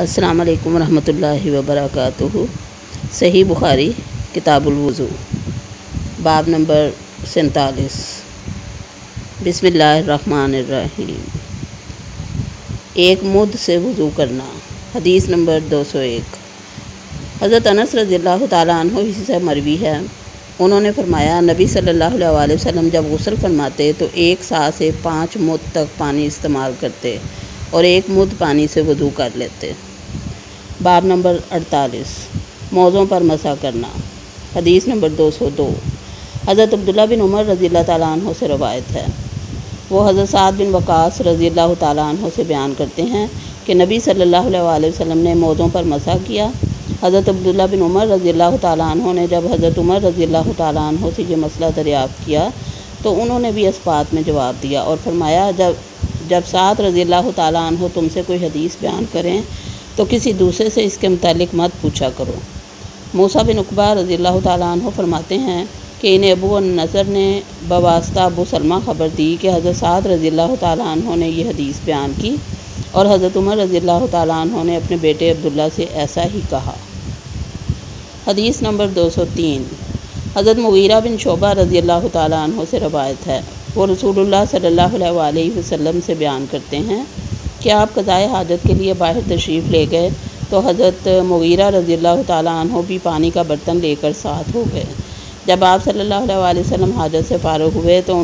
السلام علیکم ورحمۃ اللہ وبرکاتہ۔ صحیح بخاری کتاب الوضو باب نمبر 47۔ بسم اللہ الرحمن الرحیم۔ ایک مد سے وضو کرنا۔ حدیث نمبر 201۔ حضرت انس رضی اللہ تعالیٰ عنہ اسی سے مروی ہے، انہوں نے فرمایا نبی صلی اللہ علیہ وسلم جب غسل فرماتے تو 1 سا سے 5 مد تک پانی استعمال کرتے اور 1 مد پانی سے وضو کر لیتے۔ باب نمبر 48۔ موزوں پر مسح کرنا۔ حدیث نمبر 202۔ حضرت عبداللہ بن عمر رضی اللہ تعالیٰ عنہ سے روایت ہے، وہ حضرت سعد بن وقاص رضی اللہ تعالیٰ عنہ سے بیان کرتے ہیں کہ نبی صلی اللہ علیہ وسلم نے موزوں پر مسح کیا۔ حضرت عبداللہ بن عمر رضی اللہ تعالیٰ عنہ نے جب حضرت عمر رضی اللہ تعالیٰ عنہ سے یہ مسئلہ دریافت کیا تو انہوں نے بھی اس بات میں جواب دیا اور فرمایا جب سعد رضی اللہ تعالیٰ عنہ تم سے کوئی حدیث بیان کریں تو کسی دوسرے سے اس کے متعلق مت پوچھا کرو۔ موسیٰ بن عقبہ رضی اللہ تعالیٰ عنہ فرماتے ہیں کہ انہیں ابو النضر نے بواسطہ ابو سلمہ خبر دی کہ حضرت سعد رضی اللہ تعالیٰ عنہ نے یہ حدیث بیان کی اور حضرت عمر رضی اللہ تعالیٰ عنہ نے اپنے بیٹے عبداللہ سے ایسا ہی کہا۔ حدیث نمبر 203۔ حضرت مغیرہ بن شعبہ رضی اللہ تعالیٰ عنہ سے روایت ہے، وہ رسول اللہ صلی اللہ علیہ وسلم سے بیان کرتے ہیں کہ آپ قضائے حاجت کے لیے باہر تشریف لے گئے تو حضرت مغیرہ رضی اللہ تعالیٰ عنہ بھی پانی کا برتن لے کر ساتھ ہو گئے۔ جب آپ صلی اللہ علیہ وسلم حاجت سے فارغ ہوئے تو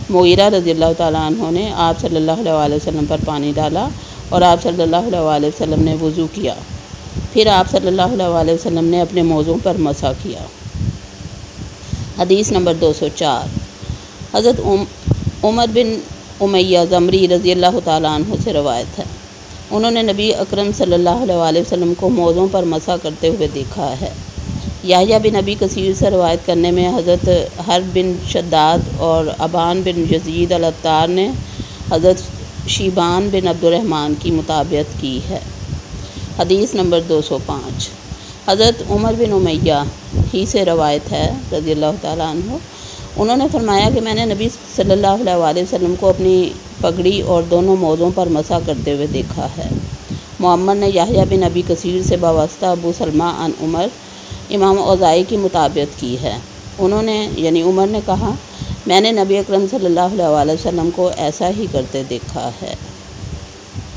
مغیرہ رضی اللہ تعالیٰ عنہ نے آپ صلی اللہ علیہ وسلم پر پانی ڈالا اور آپ صلی اللہ علیہ وسلم نے وضو کیا، پھر آپ صلی اللہ علیہ وسلم نے اپنے موزوں پر مسح کیا۔ حدیث نمبر 204۔ حضرت عمر بن امیہ زمری رضی اللہ تعالیٰ عنہ سے روایت ہے، انہوں نے نبی اکرم صلی اللہ علیہ وسلم کو موزوں پر مسح کرتے ہوئے دیکھا ہے۔ یحییٰ بن ابی کثیر سے روایت کرنے میں حضرت حرب بن شداد اور ابان بن یزید العطار نے حضرت شیبان بن عبد الرحمن کی مطابقت کی ہے۔ حدیث نمبر 205۔ حضرت عمر بن امیہ ہی سے روایت ہے رضی اللہ تعالیٰ عنہ، انہوں نے فرمایا کہ میں نے نبی صلی اللہ علیہ وسلم کو اپنی پگڑی اور دونوں موزوں پر مسح کرتے ہوئے دیکھا ہے۔ معمر نے یحییٰ بن ابی کثیر سے بواسطہ ابو سلمہ عن عمر امام اوزاعی کی مطابقت کی ہے، انہوں نے یعنی عمر نے کہا میں نے نبی اکرم صلی اللہ علیہ وسلم کو ایسا ہی کرتے دیکھا ہے۔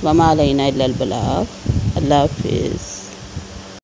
وما علینا الا البلاغ۔ اللہ حافظ۔